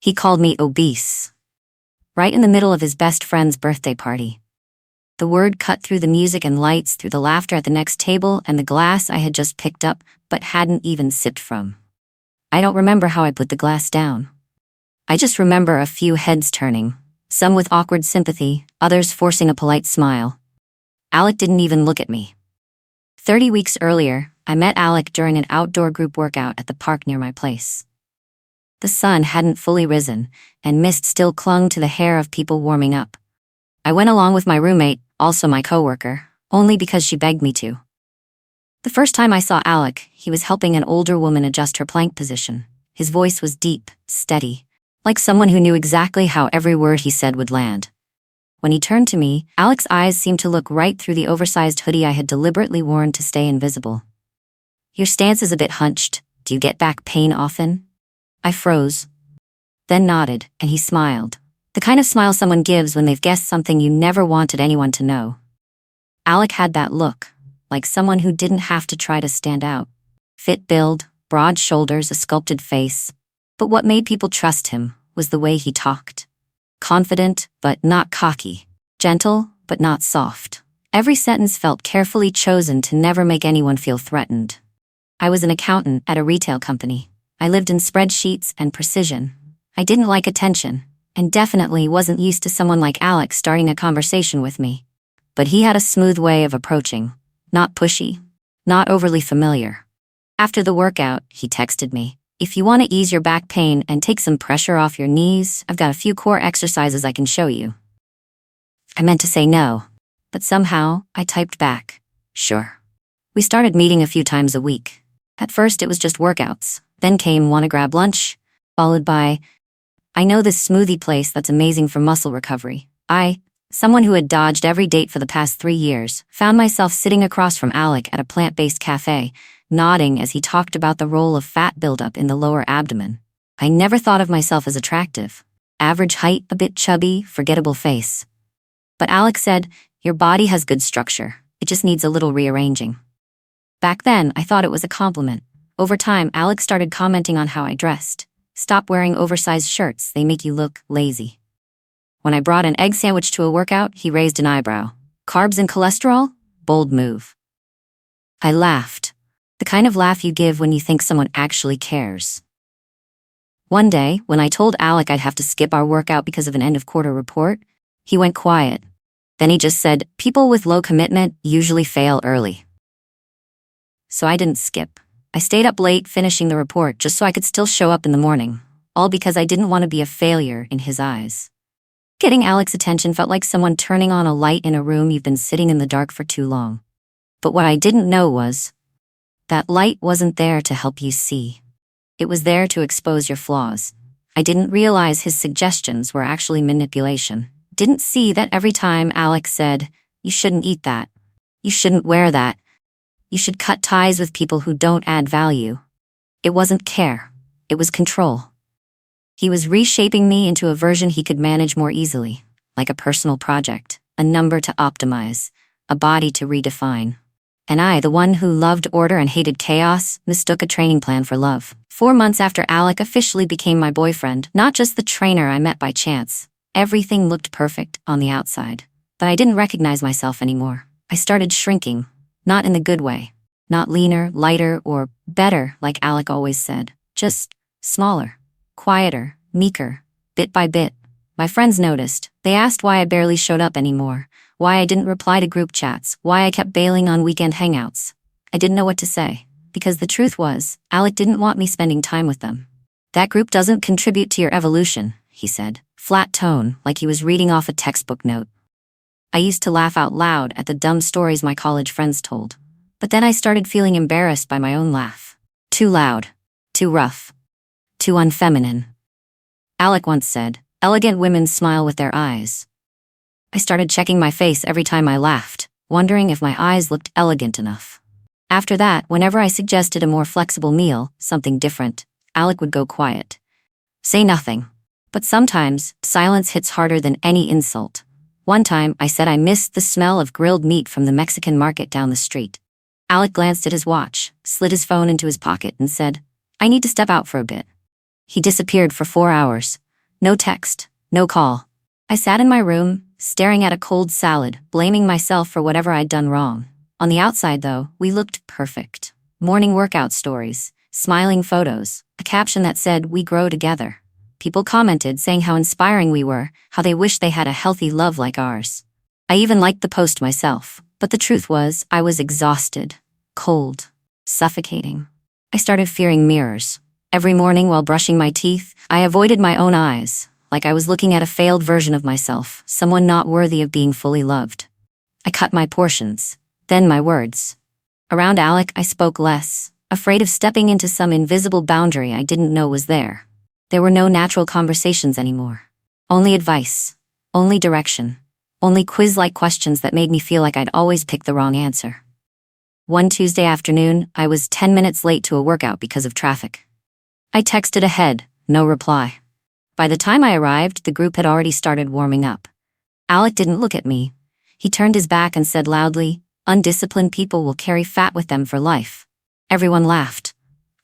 He called me obese. Right in the middle of his best friend's birthday party. The word cut through the music and lights, through the laughter at the next table and the glass I had just picked up but hadn't even sipped from. I don't remember how I put the glass down. I just remember a few heads turning, some with awkward sympathy, others forcing a polite smile. Alec didn't even look at me. 30 weeks earlier, I met Alec during an outdoor group workout at the park near my place. The sun hadn't fully risen, and mist still clung to the hair of people warming up. I went along with my roommate, also my coworker, only because she begged me to. The first time I saw Alec, he was helping an older woman adjust her plank position. His voice was deep, steady, like someone who knew exactly how every word he said would land. When he turned to me, Alec's eyes seemed to look right through the oversized hoodie I had deliberately worn to stay invisible. "Your stance is a bit hunched. Do you get back pain often?" I froze, then nodded, and he smiled. The kind of smile someone gives when they've guessed something you never wanted anyone to know. Alec had that look, like someone who didn't have to try to stand out. Fit build, broad shoulders, a sculpted face. But what made people trust him was the way he talked. Confident, but not cocky. Gentle, but not soft. Every sentence felt carefully chosen to never make anyone feel threatened. I was an accountant at a retail company. I lived in spreadsheets and precision. I didn't like attention, and definitely wasn't used to someone like Alec starting a conversation with me. But he had a smooth way of approaching. Not pushy, not overly familiar. After the workout, he texted me, "If you want to ease your back pain and take some pressure off your knees, I've got a few core exercises I can show you." I meant to say no, but somehow I typed back, "Sure." We started meeting a few times a week. At first it was just workouts, then came "Wanna grab lunch?" followed by, "I know this smoothie place that's amazing for muscle recovery." Someone who had dodged every date for the past 3 years, found myself sitting across from Alec at a plant-based cafe, nodding as he talked about the role of fat buildup in the lower abdomen. I never thought of myself as attractive. Average height, a bit chubby, forgettable face. But Alec said, "Your body has good structure. It just needs a little rearranging." Back then, I thought it was a compliment. Over time, Alec started commenting on how I dressed. "Stop wearing oversized shirts, they make you look lazy." When I brought an egg sandwich to a workout, he raised an eyebrow. "Carbs and cholesterol? Bold move." I laughed. The kind of laugh you give when you think someone actually cares. One day, when I told Alec I'd have to skip our workout because of an end-of-quarter report, he went quiet. Then he just said, "People with low commitment usually fail early." So I didn't skip. I stayed up late finishing the report just so I could still show up in the morning, all because I didn't want to be a failure in his eyes. Getting Alec's attention felt like someone turning on a light in a room you've been sitting in the dark for too long. But what I didn't know was, that light wasn't there to help you see. It was there to expose your flaws. I didn't realize his suggestions were actually manipulation. Didn't see that every time Alec said, "You shouldn't eat that. You shouldn't wear that. You should cut ties with people who don't add value." It wasn't care. It was control. He was reshaping me into a version he could manage more easily, like a personal project, a number to optimize, a body to redefine. And I, the one who loved order and hated chaos, mistook a training plan for love. 4 months after Alec officially became my boyfriend, not just the trainer I met by chance, everything looked perfect on the outside. But I didn't recognize myself anymore. I started shrinking, not in the good way. Not leaner, lighter, or better, like Alec always said. Just smaller. Quieter, meeker, bit by bit. My friends noticed. They asked why I barely showed up anymore, why I didn't reply to group chats, why I kept bailing on weekend hangouts. I didn't know what to say, because the truth was, Alec didn't want me spending time with them. "That group doesn't contribute to your evolution," he said, flat tone, like he was reading off a textbook note. I used to laugh out loud at the dumb stories my college friends told, but then I started feeling embarrassed by my own laugh. Too loud, too rough. Too unfeminine. Alec once said, "Elegant women smile with their eyes." I started checking my face every time I laughed, wondering if my eyes looked elegant enough. After that, whenever I suggested a more flexible meal, something different, Alec would go quiet. Say nothing. But sometimes, silence hits harder than any insult. One time, I said I missed the smell of grilled meat from the Mexican market down the street. Alec glanced at his watch, slid his phone into his pocket, and said, "I need to step out for a bit." He disappeared for 4 hours, No text, no call. I sat in my room, staring at a cold salad, blaming myself for whatever I'd done wrong. On the outside, though, we looked perfect. Morning workout stories, smiling photos, a caption that said, "We grow together." People commented saying how inspiring we were, how they wished they had a healthy love like ours. I even liked the post myself, but the truth was, I was exhausted, cold, suffocating. I started fearing mirrors. Every morning while brushing my teeth, I avoided my own eyes, like I was looking at a failed version of myself, someone not worthy of being fully loved. I cut my portions, then my words. Around Alec, I spoke less, afraid of stepping into some invisible boundary I didn't know was there. There were no natural conversations anymore. Only advice, only direction, only quiz-like questions that made me feel like I'd always picked the wrong answer. One Tuesday afternoon, I was 10 minutes late to a workout because of traffic. I texted ahead, no reply. By the time I arrived, the group had already started warming up. Alec didn't look at me. He turned his back and said loudly, "Undisciplined people will carry fat with them for life." Everyone laughed.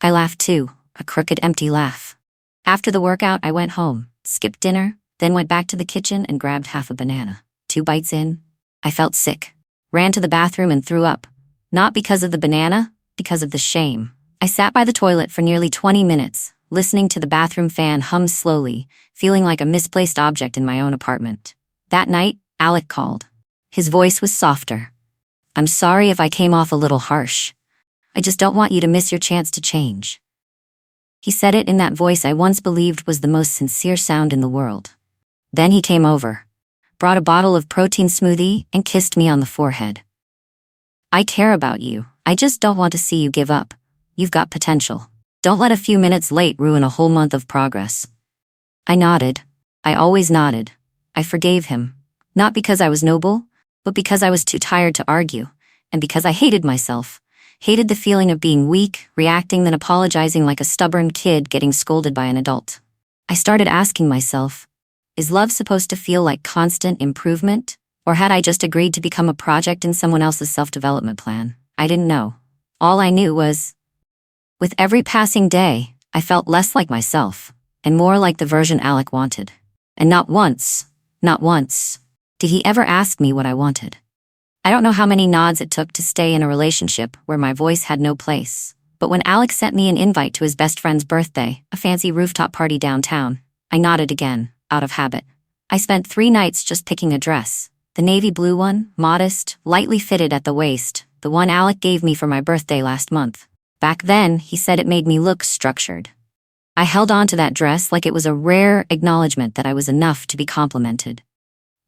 I laughed too, a crooked, empty laugh. After the workout, I went home, skipped dinner, then went back to the kitchen and grabbed half a banana. 2 bites in, I felt sick. Ran to the bathroom and threw up. Not because of the banana, because of the shame. I sat by the toilet for nearly 20 minutes, listening to the bathroom fan hum slowly, feeling like a misplaced object in my own apartment. That night, Alec called. His voice was softer. "I'm sorry if I came off a little harsh. I just don't want you to miss your chance to change." He said it in that voice I once believed was the most sincere sound in the world. Then he came over, brought a bottle of protein smoothie, and kissed me on the forehead. "I care about you. I just don't want to see you give up. You've got potential. Don't let a few minutes late ruin a whole month of progress." I nodded. I always nodded. I forgave him. Not because I was noble, but because I was too tired to argue, and because I hated myself. Hated the feeling of being weak, reacting, then apologizing like a stubborn kid getting scolded by an adult. I started asking myself, is love supposed to feel like constant improvement? Or had I just agreed to become a project in someone else's self-development plan? I didn't know. All I knew was, with every passing day, I felt less like myself, and more like the version Alec wanted. And not once, did he ever ask me what I wanted. I don't know how many nods it took to stay in a relationship where my voice had no place, but when Alex sent me an invite to his best friend's birthday, a fancy rooftop party downtown, I nodded again, out of habit. I spent 3 nights just picking a dress. The navy blue one, modest, lightly fitted at the waist, the one Alec gave me for my birthday last month. Back then, he said it made me look structured. I held on to that dress like it was a rare acknowledgement that I was enough to be complimented.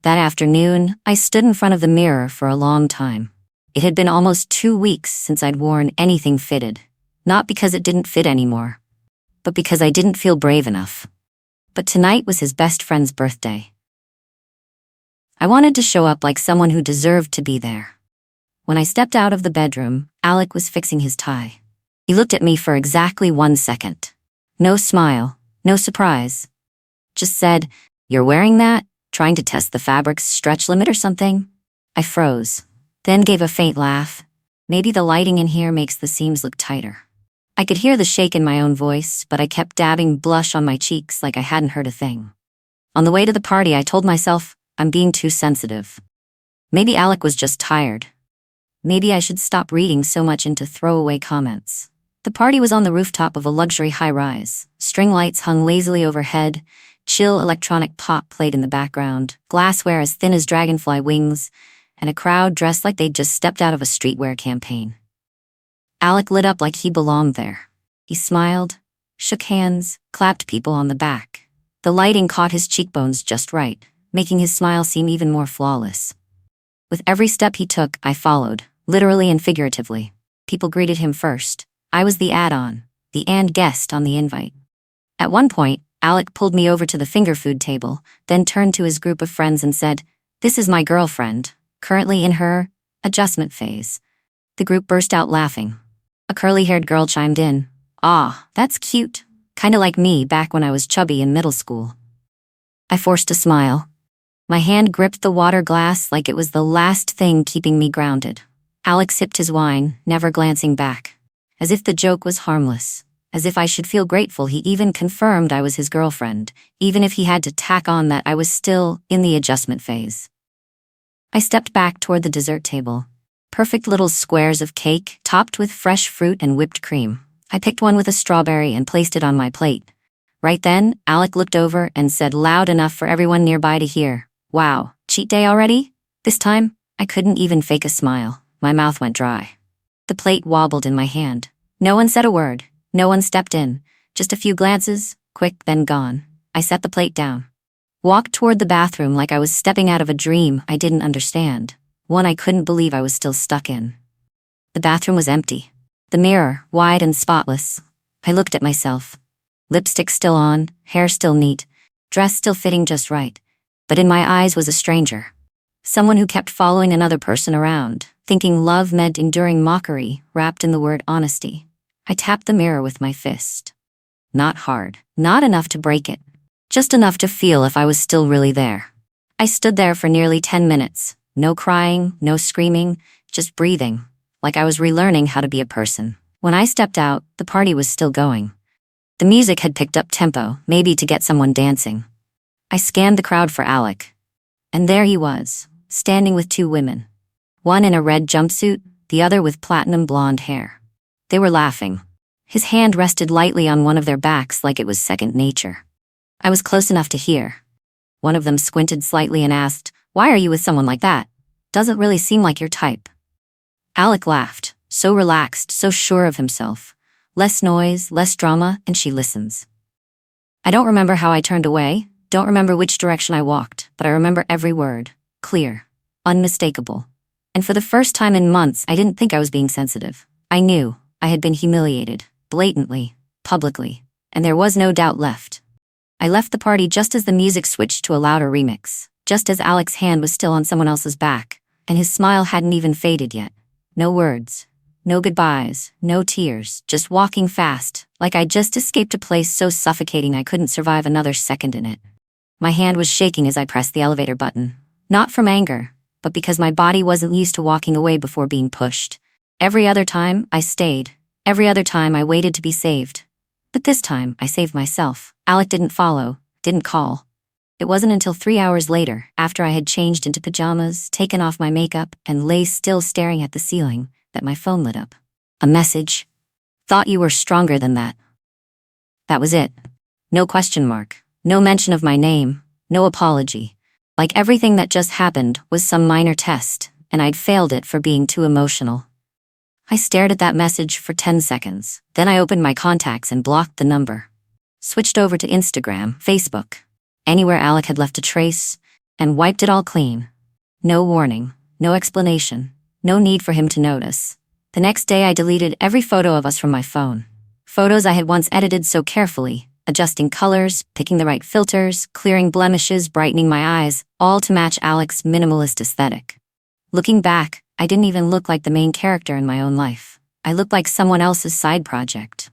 That afternoon, I stood in front of the mirror for a long time. It had been almost 2 weeks since I'd worn anything fitted. Not because it didn't fit anymore, but because I didn't feel brave enough. But tonight was his best friend's birthday. I wanted to show up like someone who deserved to be there. When I stepped out of the bedroom, Alec was fixing his tie. He looked at me for exactly 1 second. No smile, no surprise. Just said, "You're wearing that? Trying to test the fabric's stretch limit or something?" I froze, then gave a faint laugh. Maybe the lighting in here makes the seams look tighter. I could hear the shake in my own voice, but I kept dabbing blush on my cheeks like I hadn't heard a thing. On the way to the party, I told myself, I'm being too sensitive. Maybe Alec was just tired. Maybe I should stop reading so much into throwaway comments. The party was on the rooftop of a luxury high-rise. String lights hung lazily overhead. Chill electronic pop played in the background, glassware as thin as dragonfly wings, and a crowd dressed like they'd just stepped out of a streetwear campaign. Alec lit up like he belonged there. He smiled, shook hands, clapped people on the back. The lighting caught his cheekbones just right, making his smile seem even more flawless. With every step he took, I followed, literally and figuratively. People greeted him first. I was the add-on, the and guest on the invite. At one point, Alec pulled me over to the finger food table, then turned to his group of friends and said, "This is my girlfriend, currently in her adjustment phase." The group burst out laughing. A curly-haired girl chimed in. "Ah, that's cute. Kinda like me back when I was chubby in middle school." I forced a smile. My hand gripped the water glass like it was the last thing keeping me grounded. Alec sipped his wine, never glancing back, as if the joke was harmless. As if I should feel grateful he even confirmed I was his girlfriend, even if he had to tack on that I was still in the adjustment phase. I stepped back toward the dessert table. Perfect little squares of cake, topped with fresh fruit and whipped cream. I picked one with a strawberry and placed it on my plate. Right then, Alec looked over and said loud enough for everyone nearby to hear, "Wow, cheat day already?" This time, I couldn't even fake a smile. My mouth went dry. The plate wobbled in my hand. No one said a word. No one stepped in. Just a few glances, quick, then gone. I set the plate down. Walked toward the bathroom like I was stepping out of a dream I didn't understand. One I couldn't believe I was still stuck in. The bathroom was empty. The mirror, wide and spotless. I looked at myself. Lipstick still on, hair still neat, dress still fitting just right. But in my eyes was a stranger. Someone who kept following another person around, thinking love meant enduring mockery wrapped in the word honesty. I tapped the mirror with my fist. Not hard, not enough to break it. Just enough to feel if I was still really there. I stood there for nearly 10 minutes. No crying, no screaming, just breathing, like I was relearning how to be a person. When I stepped out, the party was still going. The music had picked up tempo, maybe to get someone dancing. I scanned the crowd for Alec. And there he was, standing with two women. One in a red jumpsuit, the other with platinum blonde hair. They were laughing. His hand rested lightly on one of their backs like it was second nature. I was close enough to hear. One of them squinted slightly and asked, "Why are you with someone like that? Doesn't really seem like your type." Alec laughed, so relaxed, so sure of himself. Less noise, less drama, and she listens. I don't remember how I turned away, don't remember which direction I walked, but I remember every word. Clear. Unmistakable. And for the first time in months, I didn't think I was being sensitive. I knew I had been humiliated, blatantly, publicly, and there was no doubt left. I left the party just as the music switched to a louder remix, just as Alec's hand was still on someone else's back, and his smile hadn't even faded yet. No words, no goodbyes, no tears, just walking fast, like I'd just escaped a place so suffocating I couldn't survive another second in it. My hand was shaking as I pressed the elevator button, not from anger, but because my body wasn't used to walking away before being pushed. Every other time, I stayed. Every other time, I waited to be saved. But this time, I saved myself. Alec didn't follow, didn't call. It wasn't until 3 hours later, after I had changed into pajamas, taken off my makeup, and lay still staring at the ceiling, that my phone lit up. A message. "Thought you were stronger than that." That was it. No question mark. No mention of my name. No apology. Like everything that just happened was some minor test, and I'd failed it for being too emotional. I stared at that message for 10 seconds. Then I opened my contacts and blocked the number. Switched over to Instagram, Facebook, anywhere Alec had left a trace, and wiped it all clean. No warning, no explanation, no need for him to notice. The next day I deleted every photo of us from my phone. Photos I had once edited so carefully, adjusting colors, picking the right filters, clearing blemishes, brightening my eyes, all to match Alec's minimalist aesthetic. Looking back, I didn't even look like the main character in my own life. I looked like someone else's side project.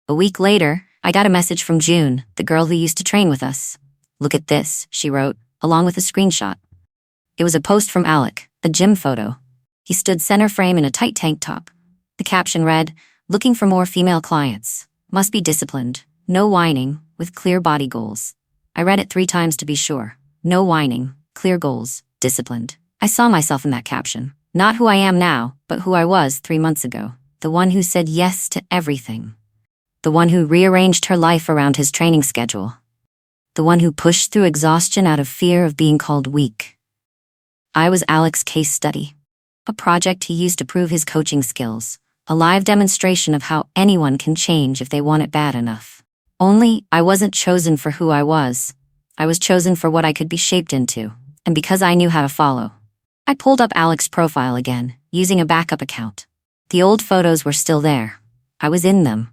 A week later, I got a message from June, the girl who used to train with us. "Look at this," she wrote, along with a screenshot. It was a post from Alec, a gym photo. He stood center frame in a tight tank top. The caption read, "Looking for more female clients. Must be disciplined. No whining, with clear body goals." I read it 3 times to be sure. No whining, clear goals, disciplined. I saw myself in that caption. Not who I am now, but who I was 3 months ago. The one who said yes to everything. The one who rearranged her life around his training schedule. The one who pushed through exhaustion out of fear of being called weak. I was Alec's case study. A project he used to prove his coaching skills. A live demonstration of how anyone can change if they want it bad enough. Only, I wasn't chosen for who I was. I was chosen for what I could be shaped into. And because I knew how to follow. I pulled up Alec's profile again, using a backup account. The old photos were still there. I was in them.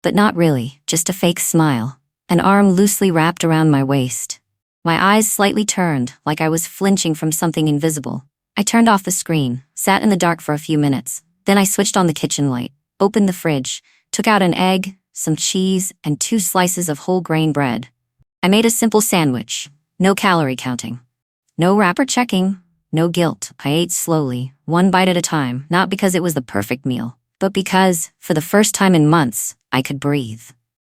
But not really, just a fake smile. An arm loosely wrapped around my waist. My eyes slightly turned, like I was flinching from something invisible. I turned off the screen, sat in the dark for a few minutes. Then I switched on the kitchen light, opened the fridge, took out an egg, some cheese, and 2 slices of whole grain bread. I made a simple sandwich. No calorie counting. No wrapper checking. No guilt. I ate slowly, 1 bite at a time, not because it was the perfect meal, but because, for the first time in months, I could breathe.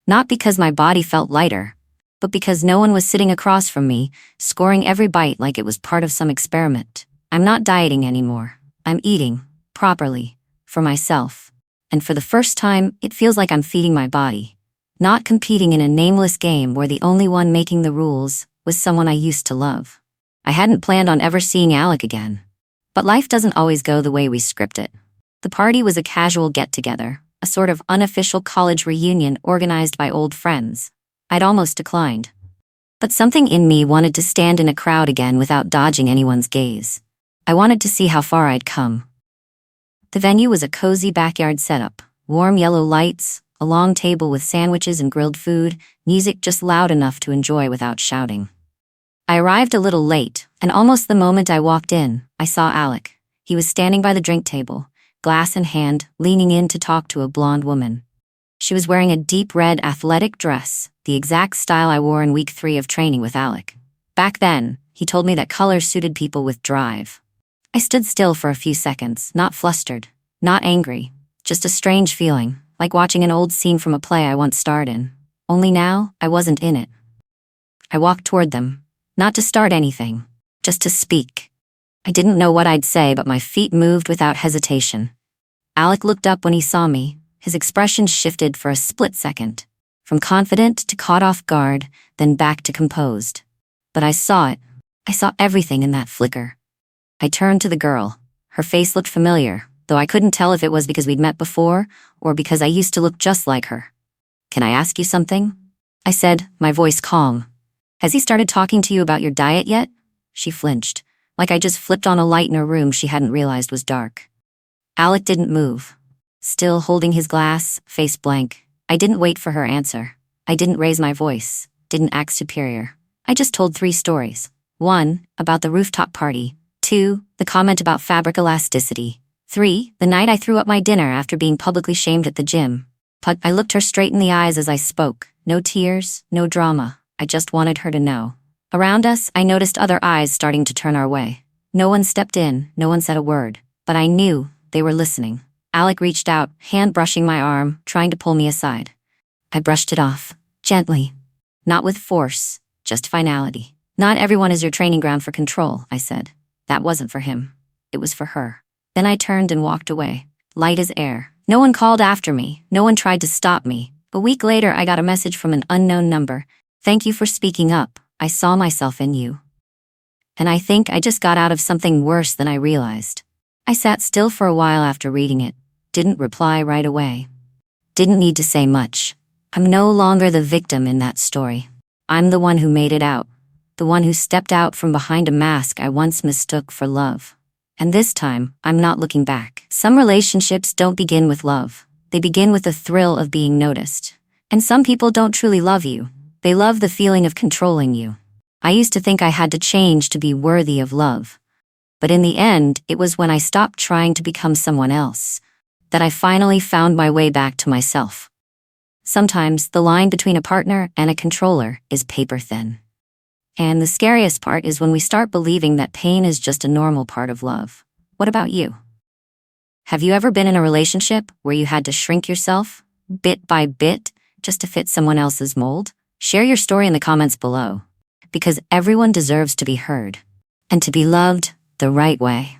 Not because my body felt lighter, but because no one was sitting across from me, scoring every bite like it was part of some experiment. I'm not dieting anymore. I'm eating, properly, for myself. And for the first time, it feels like I'm feeding my body. Not competing in a nameless game where the only one making the rules was someone I used to love. I hadn't planned on ever seeing Alec again. But life doesn't always go the way we script it. The party was a casual get-together, a sort of unofficial college reunion organized by old friends. I'd almost declined. But something in me wanted to stand in a crowd again without dodging anyone's gaze. I wanted to see how far I'd come. The venue was a cozy backyard setup, warm yellow lights, a long table with sandwiches and grilled food, music just loud enough to enjoy without shouting. I arrived a little late, and almost the moment I walked in, I saw Alec. He was standing by the drink table, glass in hand, leaning in to talk to a blonde woman. She was wearing a deep red athletic dress, the exact style I wore in week 3 of training with Alec. Back then, he told me that color suited people with drive. I stood still for a few seconds, not flustered, not angry, just a strange feeling, like watching an old scene from a play I once starred in. Only now, I wasn't in it. I walked toward them, not to start anything, just to speak. I didn't know what I'd say, but my feet moved without hesitation. Alec looked up when he saw me. His expression shifted for a split second, from confident to caught off guard, then back to composed. But I saw it. I saw everything in that flicker. I turned to the girl. Her face looked familiar, though I couldn't tell if it was because we'd met before or because I used to look just like her. "Can I ask you something?" I said, my voice calm. "Has he started talking to you about your diet yet?" She flinched, like I just flipped on a light in a room she hadn't realized was dark. Alec didn't move. Still holding his glass, face blank. I didn't wait for her answer. I didn't raise my voice, didn't act superior. I just told 3 stories. 1, about the rooftop party. 2, the comment about fabric elasticity. 3, the night I threw up my dinner after being publicly shamed at the gym. But I looked her straight in the eyes as I spoke. No tears, no drama. I just wanted her to know. Around us, I noticed other eyes starting to turn our way. No one stepped in, no one said a word. But I knew they were listening. Alec reached out, hand brushing my arm, trying to pull me aside. I brushed it off, gently. Not with force, just finality. "Not everyone is your training ground for control," I said. That wasn't for him. It was for her. Then I turned and walked away, light as air. No one called after me. No one tried to stop me. A week later, I got a message from an unknown number. "Thank you for speaking up. I saw myself in you." And I think I just got out of something worse than I realized. I sat still for a while after reading it. Didn't reply right away. Didn't need to say much. I'm no longer the victim in that story. I'm the one who made it out. The one who stepped out from behind a mask I once mistook for love. And this time, I'm not looking back. Some relationships don't begin with love. They begin with the thrill of being noticed. And some people don't truly love you. They love the feeling of controlling you. I used to think I had to change to be worthy of love. But in the end, it was when I stopped trying to become someone else that I finally found my way back to myself. Sometimes the line between a partner and a controller is paper thin. And the scariest part is when we start believing that pain is just a normal part of love. What about you? Have you ever been in a relationship where you had to shrink yourself, bit by bit, just to fit someone else's mold? Share your story in the comments below, because everyone deserves to be heard and to be loved the right way.